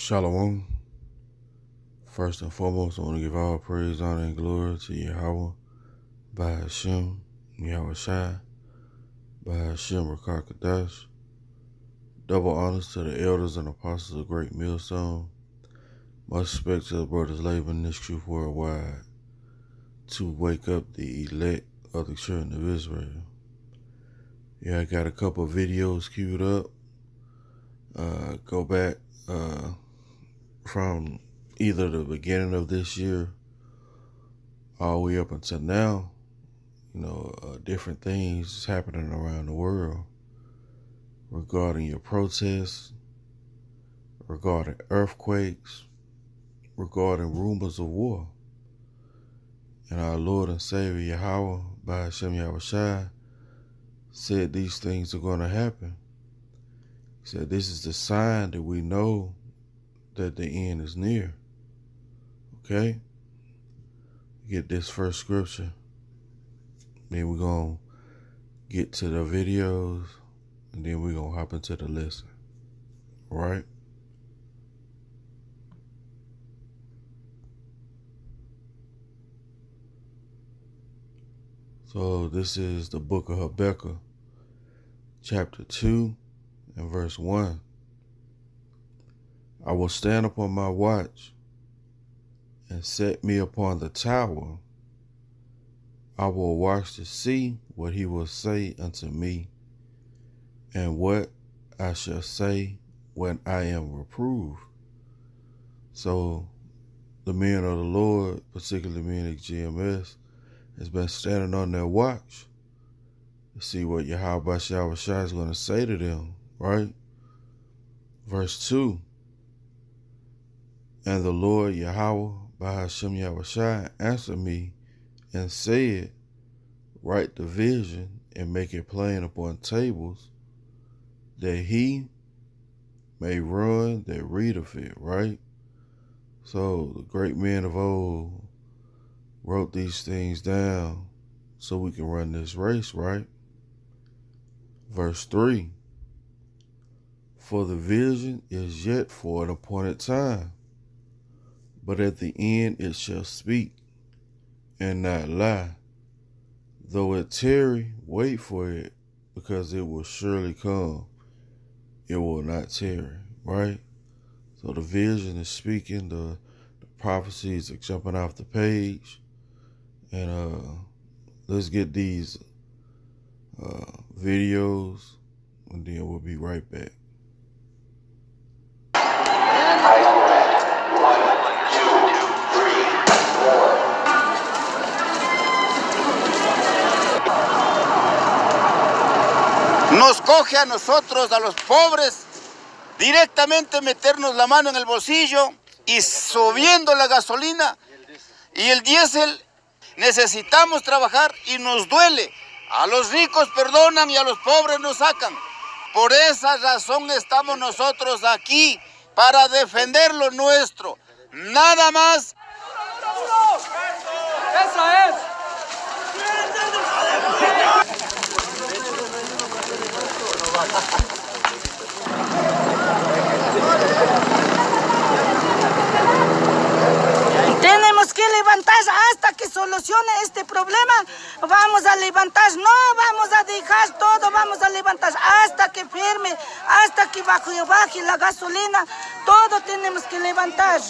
Shalom. First and foremost, I want to give all praise, honor, and glory to Yahweh, by Hashem, Yahweh Shai, by Hashem, Rakar Kadash. Double honors to the elders and apostles of Great Millstone. Much respect to the brothers laboring this truth worldwide to wake up the elect of the children of Israel. Yeah, I got a couple of videos queued up. Go back from either the beginning of this year all the way up until now. Different things happening around the world regarding your protests, regarding earthquakes, regarding rumors of war. And our Lord and Savior Yahweh, by Hashem Yahweh Shai, said these things are going to happen. He said this is the sign that we know that the end is near. Okay? Get this first scripture. Then we're going to get to the videos. And then we're going to hop into the lesson. All right? So this is the book of Habakkuk, chapter 2 and verse 1. I will stand upon my watch and set me upon the tower. I will watch to see what he will say unto me, and what I shall say when I am reproved. So the men of the Lord, particularly men at GMS, has been standing on their watch to see what Yahweh Shai is going to say to them, right? Verse 2. And the Lord Yahweh, by Hashem Yahweh Shai, answered me and said, write the vision and make it plain upon tables, that he may run that readeth it, right? So the great men of old wrote these things down so we can run this race, right? Verse 3. For the vision is yet for an appointed time, but at the end it shall speak and not lie. Though it tarry, wait for it, because it will surely come. It will not tarry, right? So the vision is speaking, the prophecies are jumping off the page. And let's get these videos, and then we'll be right back. Nos coge a nosotros, a los pobres, directamente meternos la mano en el bolsillo y subiendo la gasolina y el diésel. Necesitamos trabajar y nos duele. A los ricos perdonan y a los pobres nos sacan. Por esa razón estamos nosotros aquí, para defender lo nuestro. Nada más. ¡Esa es! Tenemos que levantar hasta que solucione este problema. Vamos a levantar, no vamos a dejar todo, vamos a levantar hasta que firme, hasta que baje la gasolina. Todo tenemos que levantar.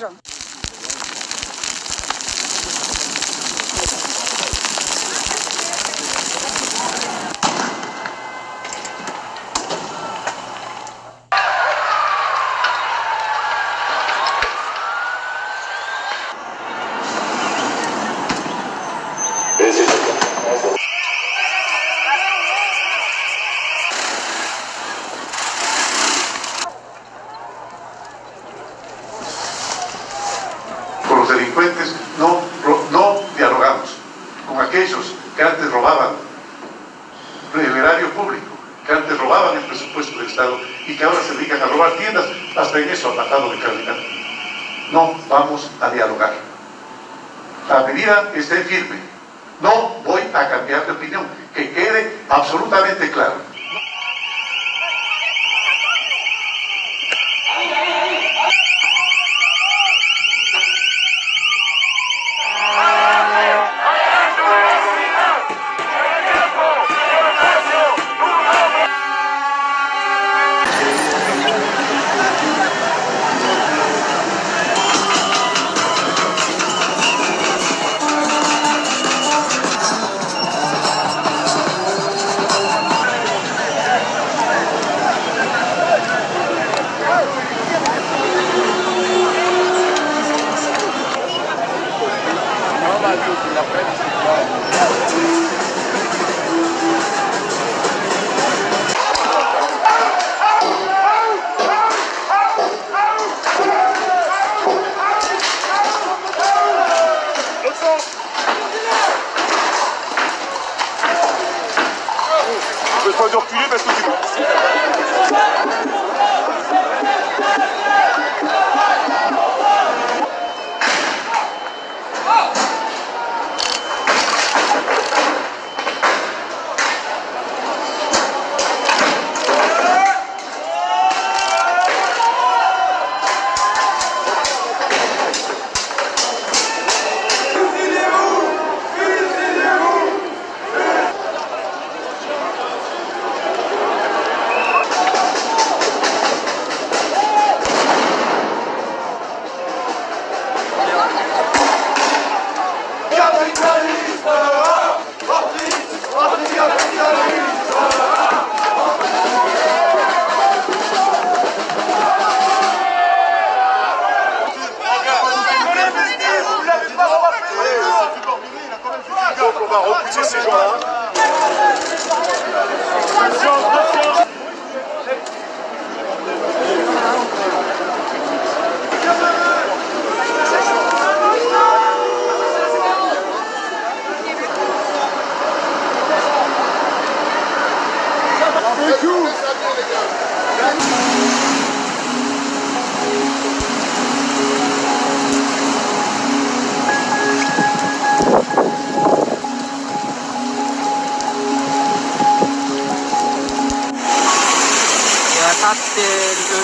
Con los delincuentes no dialogamos. Con aquellos que antes robaban el erario público, que antes robaban el presupuesto del Estado y que ahora se dedican a robar tiendas, hasta en eso ha bajado de calidad. No vamos a dialogar. La medida esté firme. No voy a cambiar de opinión. Que quede absolutamente claro.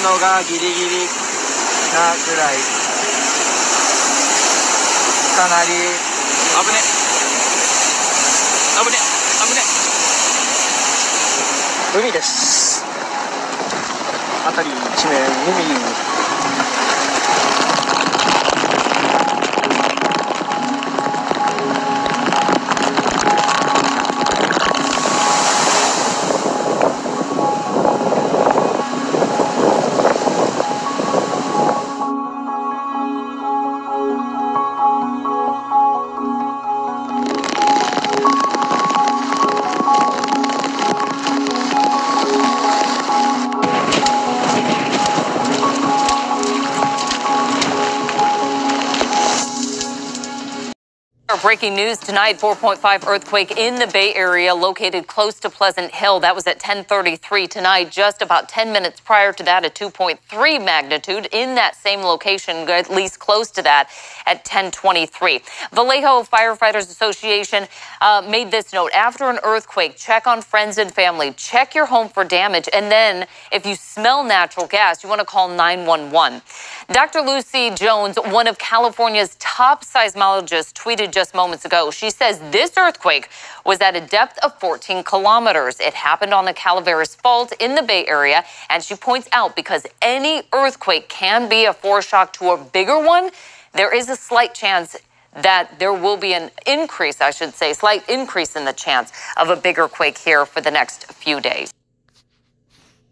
のがギリギリなぐらい、かなり危ね危ね危ね。海です。辺り一面海。Breaking news tonight, 4.5 earthquake in the Bay Area located close to Pleasant Hill. That was at 10:33 tonight. Just about 10 minutes prior to that, a 2.3 magnitude in that same location, at least close to that, at 10:23. Vallejo Firefighters Association made this note. After an earthquake, check on friends and family. Check your home for damage. And then if you smell natural gas, you want to call 911. Dr. Lucy Jones, one of California's top seismologists, tweeted just moments ago. She says this earthquake was at a depth of 14 kilometers. It happened on the Calaveras Fault in the Bay Area. And she points out because any earthquake can be a foreshock to a bigger one, there is a slight chance that there will be an increase, I should say, slight increase in the chance of a bigger quake here for the next few days.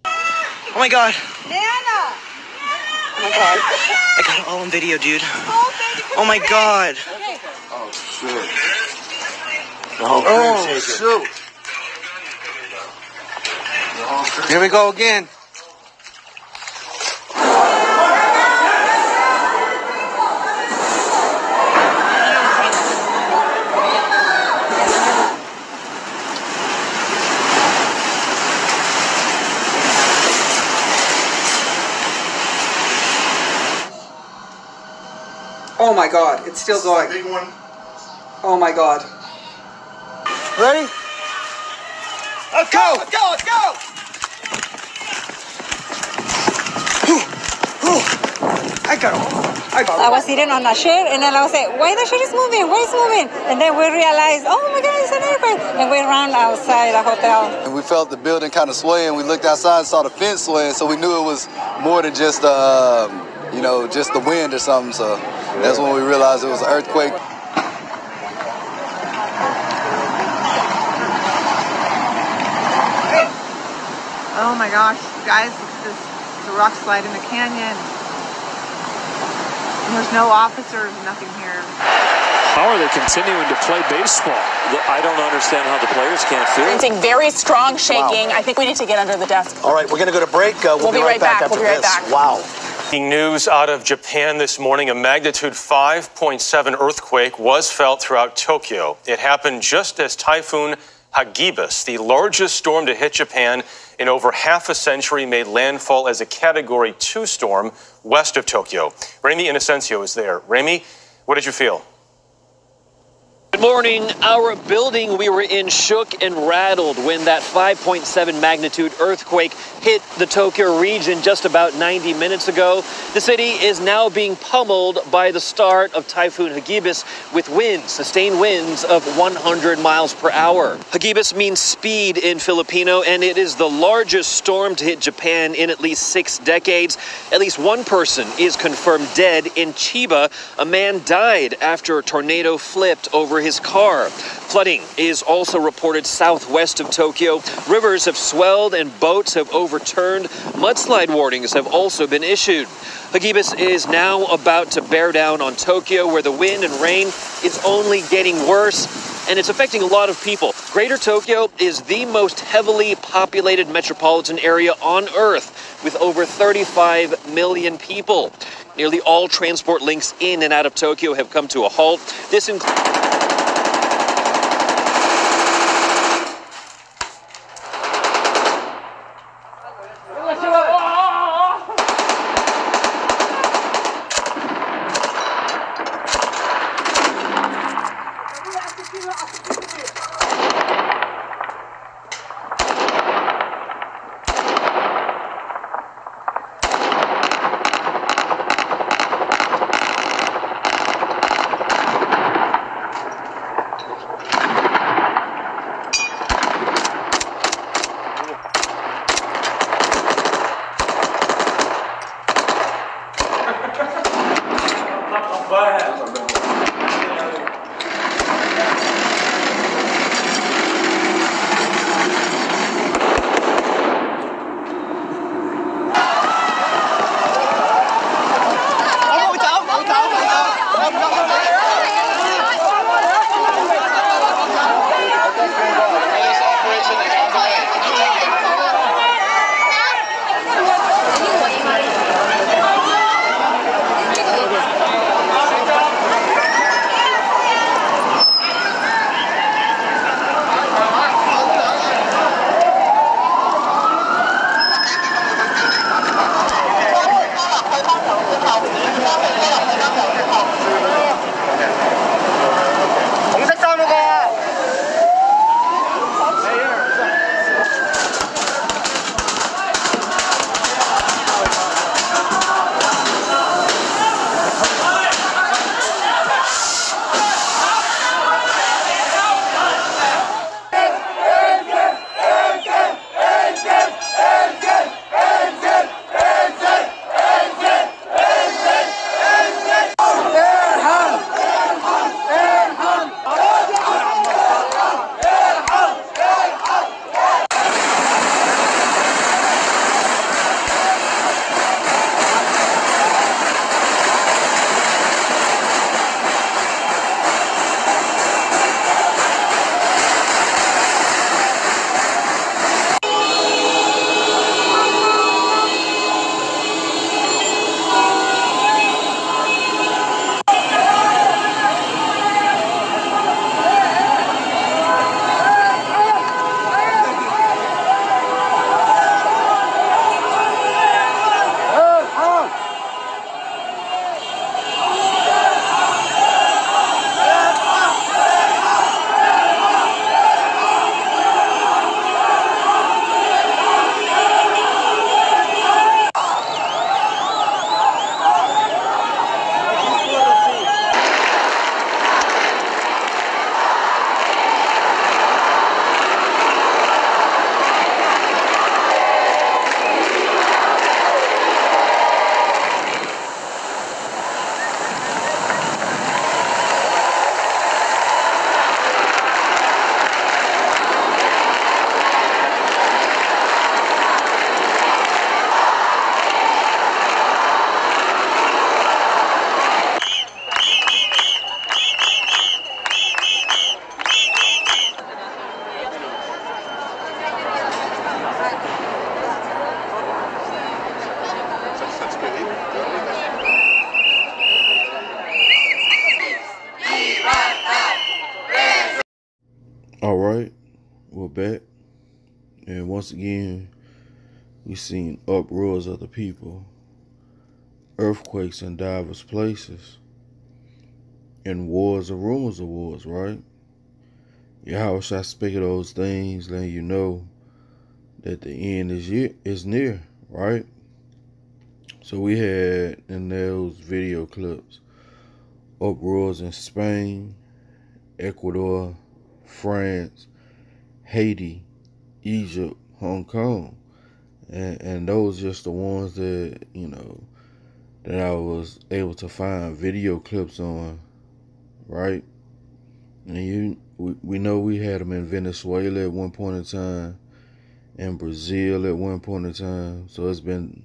Oh my God. Anna! Oh my God. I got it all on video, dude. Oh my God. Oh, shit. The whole crib's shaking. Shoot. Here we go again. Oh my God, it's still going. Big one. Oh my God. Ready? Let's go! Let's go! Let's go! I got it. I was sitting on a chair and then I was like, why the chair is moving? Why is moving? And then we realized, oh my God, it's an earthquake. And we ran outside the hotel. And we felt the building kind of sway, and we looked outside and saw the fence swaying, so we knew it was more than just, just the wind or something. So that's when we realized it was an earthquake. Oh my gosh, guys, look at the rock slide in the canyon. And there's no officers, nothing here. How are they continuing to play baseball? I don't understand how the players can't feel it. Experiencing very strong shaking. Wow. I think we need to get under the desk. All right, we're going to go to break. We'll be right back after this. Wow. News out of Japan this morning, a magnitude 5.7 earthquake was felt throughout Tokyo. It happened just as Typhoon Hagibis, the largest storm to hit Japan in over half a century, made landfall as a Category 2 storm west of Tokyo. Remy Inocencio is there. Remy, what did you feel? Good morning. Our building we were in shook and rattled when that 5.7 magnitude earthquake hit the Tokyo region just about 90 minutes ago. The city is now being pummeled by the start of Typhoon Hagibis with winds, sustained winds of 100 miles per hour. Hagibis means speed in Filipino, and it is the largest storm to hit Japan in at least 6 decades. At least one person is confirmed dead in Chiba. A man died after a tornado flipped over his car. Flooding is also reported southwest of Tokyo. Rivers have swelled and boats have overturned. Mudslide warnings have also been issued. Hagibis is now about to bear down on Tokyo, where the wind and rain is only getting worse, and it's affecting a lot of people. Greater Tokyo is the most heavily populated metropolitan area on Earth, with over 35 million people. Nearly all transport links in and out of Tokyo have come to a halt. This includes back. And once again, we seen uproars of the people, earthquakes in diverse places, and wars and rumors of wars, right? Yahweh shall speak of those things, letting you know that the end is near, right? So we had in those video clips uproars in Spain, Ecuador, France, Haiti, Egypt, Hong Kong. And those just the ones that, you know, that I was able to find video clips on, right? And we know we had them in Venezuela at one point in time, in Brazil at one point in time. So it's been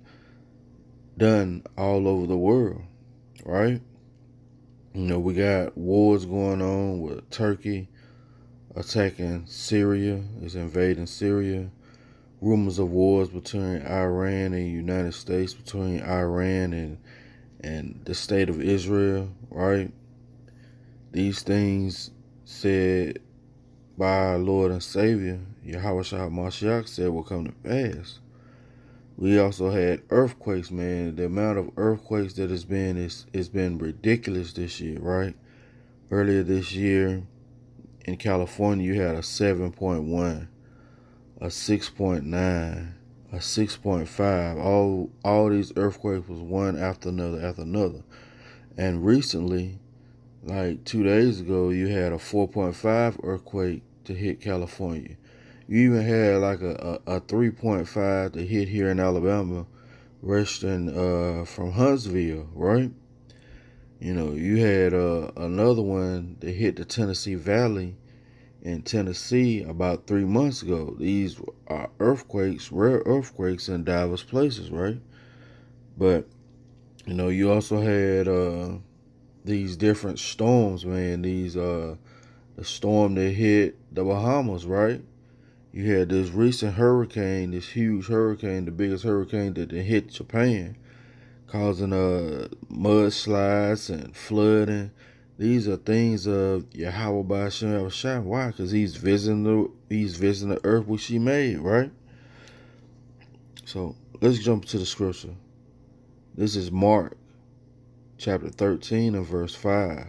done all over the world, right? You know, we got wars going on with Turkey attacking Syria, is invading Syria. Rumors of wars between Iran and the United States, between Iran and the state of Israel, right? These things said by our Lord and Savior, Yahweh Shah Mashiach, said will come to pass. We also had earthquakes, man. The amount of earthquakes that has been ridiculous this year, right? Earlier this year in California, you had a 7.1, a 6.9, a 6.5. All these earthquakes was one after another. And recently, like 2 days ago, you had a 4.5 earthquake to hit California. You even had like a 3.5 to hit here in Alabama, registering from Huntsville, right? You know, you had another one that hit the Tennessee Valley in Tennessee about 3 months ago. These are earthquakes, rare earthquakes in diverse places, right? But, you know, you also had these different storms, man. The storm that hit the Bahamas, right? You had this recent hurricane, this huge hurricane, the biggest hurricane that hit Japan, causing mudslides and flooding. These are things of Yahweh B'Ashem Yahushua. Why? Because he's visiting the earth which he made, right? So let's jump to the scripture. This is Mark chapter 13 and verse 5.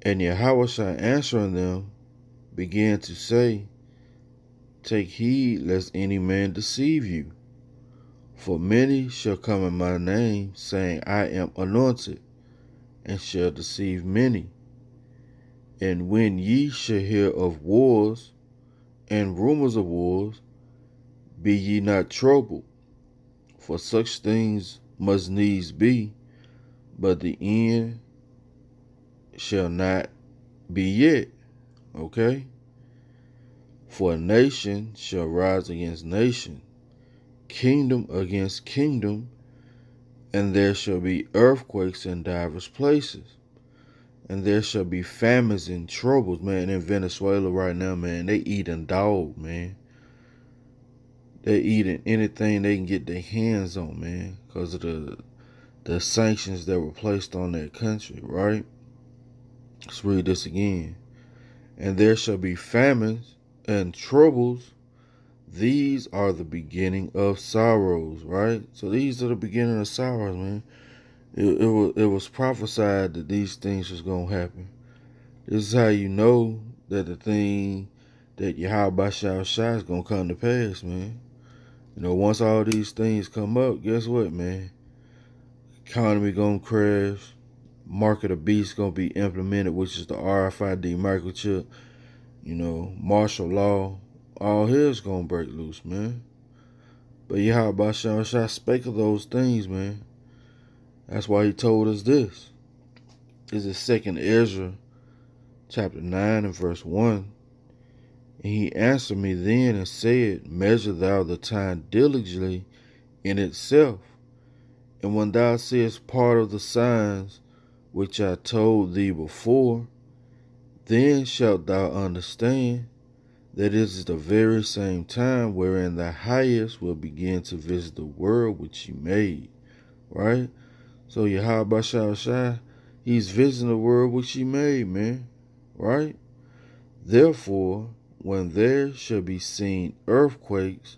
And Yahweh answering them began to say, take heed lest any man deceive you. For many shall come in my name, saying, I am anointed, and shall deceive many. And when ye shall hear of wars and rumors of wars, be ye not troubled, for such things must needs be, but the end shall not be yet. Okay? For nation shall rise against nation, kingdom against kingdom, and there shall be earthquakes in divers places, and there shall be famines and troubles, man. In Venezuela right now, man, they eating dog, man. They eating anything they can get their hands on, man, because of the sanctions that were placed on that country, right? Let's read this again. And there shall be famines and troubles. These are the beginning of sorrows, right? So these are the beginning of sorrows, man. It was prophesied that these things was going to happen. This is how you know that the thing that Yahweh B'Ashem Yahushua is going to come to pass, man. You know, once all these things come up, guess what, man? Economy going to crash. Market of beast going to be implemented, which is the RFID microchip. You know, martial law. All hell's going to break loose, man. But Yahweh B'Ashem Yahushua spake of those things, man. That's why he told us this. This is 2nd Ezra, chapter 9 and verse 1. And he answered me then and said, measure thou the time diligently in itself. And when thou seest part of the signs which I told thee before, then shalt thou understand that it is the very same time wherein the highest will begin to visit the world which he made. Right? So Yahweh B'Ashem Yahushua, he's visiting the world which he made, man. Right? Therefore, when there shall be seen earthquakes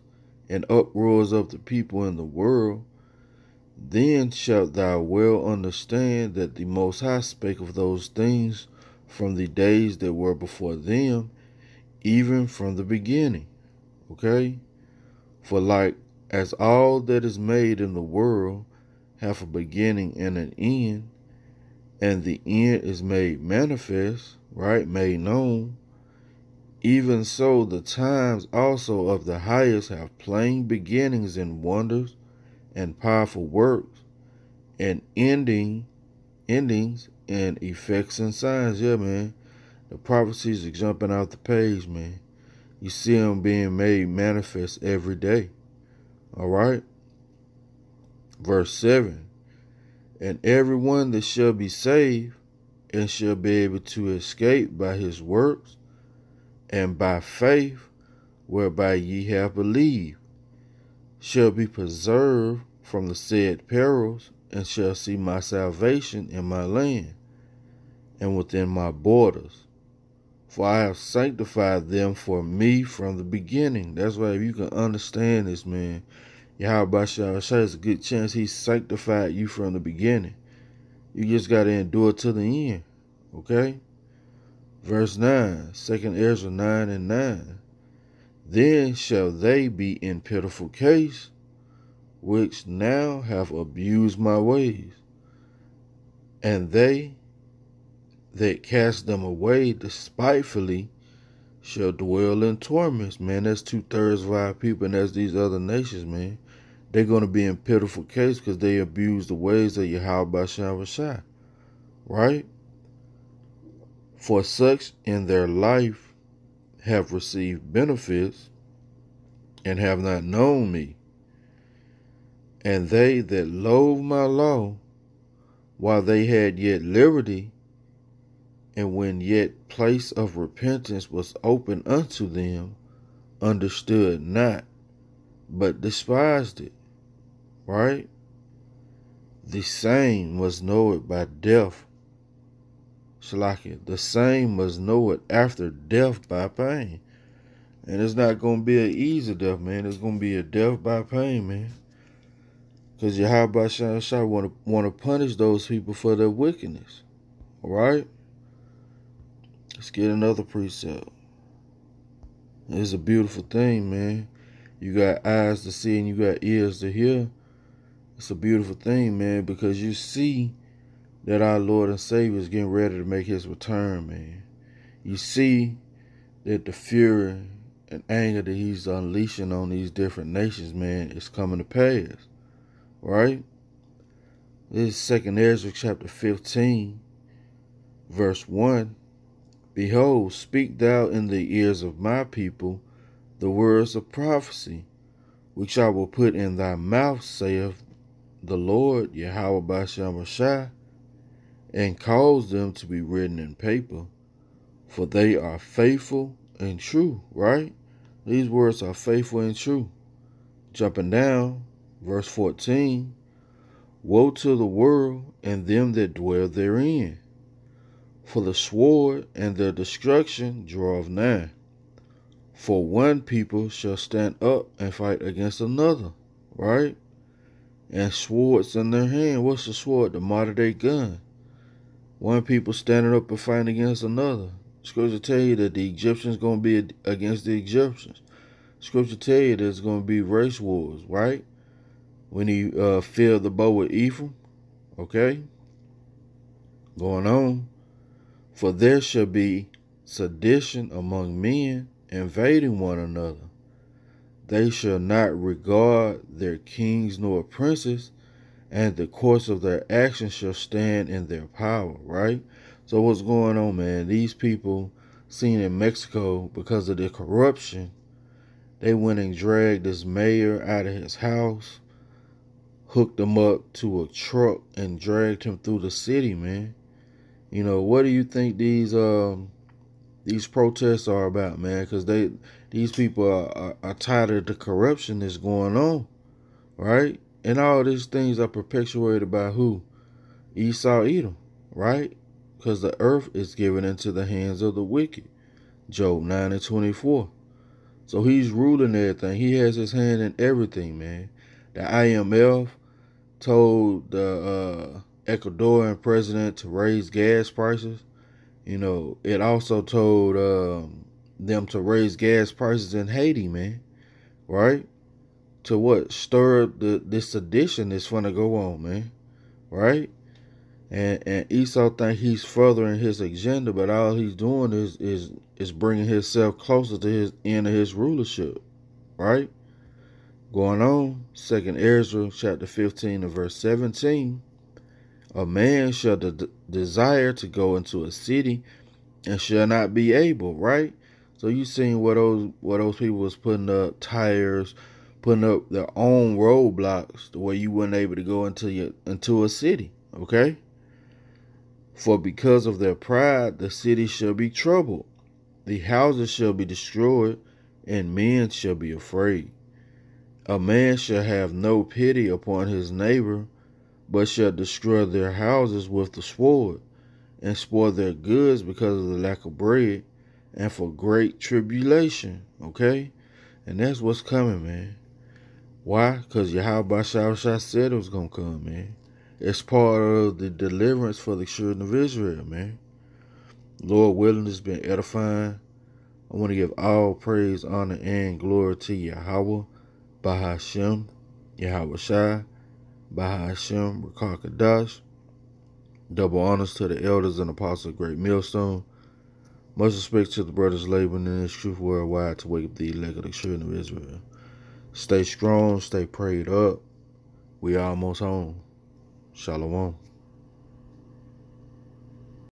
and uproars of the people in the world, then shalt thou well understand that the Most High spake of those things from the days that were before them, even from the beginning. Okay? For like as all that is made in the world hath a beginning and an end, and the end is made manifest, right, made known, even so the times also of the highest have plain beginnings and wonders and powerful works, and endings and effects and signs. Yeah, man. The prophecies are jumping out the page, man. You see them being made manifest every day. All right? Verse 7. And everyone that shall be saved and shall be able to escape by his works and by faith whereby ye have believed shall be preserved from the said perils and shall see my salvation in my land and within my borders. For I have sanctified them for me from the beginning. That's why if you can understand this, man, Yahweh Shai is a good chance he sanctified you from the beginning. You just got to endure to the end. Okay? Verse 9, 2 Ezra 9 and 9. Then shall they be in pitiful case, which now have abused my ways, and they that cast them away despitefully shall dwell in torments. Man, that's 2/3 of our people, and that's these other nations, man. They're going to be in pitiful case because they abuse the ways of Yahweh Shai, right? For such in their life have received benefits and have not known me. And they that loathe my law, while they had yet liberty, and when yet place of repentance was open unto them, understood not, but despised it. Right? The same must know it by death. Shalaki, the same must know it after death by pain. And it's not going to be an easy death, man. It's going to be a death by pain, man. Because Yahweh Shai want to punish those people for their wickedness. All right? Let's get another precept. It's a beautiful thing, man. You got eyes to see and you got ears to hear. It's a beautiful thing, man, because you see that our Lord and Savior is getting ready to make his return, man. You see that the fury and anger that he's unleashing on these different nations, man, is coming to pass. Right? This is 2 Ezra chapter 15, verse 1. Behold, speak thou in the ears of my people the words of prophecy, which I will put in thy mouth, saith the Lord, Yahweh Shai, and cause them to be written in paper, for they are faithful and true, right? These words are faithful and true. Jumping down, verse 14, woe to the world and them that dwell therein, for the sword and their destruction draweth nigh. For one people shall stand up and fight against another, right? And swords in their hand. What's the sword? The modern day gun. One people standing up and fighting against another. Scripture tell you that the Egyptians going to be against the Egyptians. Scripture tell you there's going to be race wars, right? When he filled the bow with Ephraim, okay? Going on. For there shall be sedition among men, invading one another. They shall not regard their kings nor princes, and the course of their actions shall stand in their power, right? So what's going on, man? These people seen in Mexico, because of the corruption, they went and dragged this mayor out of his house, hooked him up to a truck, and dragged him through the city, man. You know, what do you think these protests are about, man? Because these people are tired of the corruption that's going on, right? And all these things are perpetuated by who? Esau, Edom, right? Because the earth is given into the hands of the wicked. Job 9 and 24. So he's ruling everything. He has his hand in everything, man. The IMF told the Ecuadorian president to raise gas prices. You know, it also told them to raise gas prices in Haiti, man. Right? To what? Stir up this sedition that's going to go on, man. Right? And Esau think he's furthering his agenda, but all he's doing is bringing himself closer to his end of his rulership. Right? Going on, 2nd Ezra chapter 15 and verse 17. A man shall desire to go into a city and shall not be able, right? So you seen what those people was putting up tires, putting up their own roadblocks the way you weren't able to go into a city, okay? For because of their pride, the city shall be troubled, the houses shall be destroyed, and men shall be afraid. A man shall have no pity upon his neighbor, but shall destroy their houses with the sword, and spoil their goods because of the lack of bread, and for great tribulation. Okay? And that's what's coming, man. Why? Because Yahweh Shah said it was going to come, man. It's part of the deliverance for the children of Israel, man. Lord willing, it's been edifying. I want to give all praise, honor, and glory to Yahweh, Bahashem, Yahweh Shai, Bahashem, Rakah Kadash. Double honors to the elders and apostles of Great Millstone. Much respect to the brothers laboring in this truth worldwide to wake up the elect of the children of Israel. Stay strong, stay prayed up. We almost home. Shalom.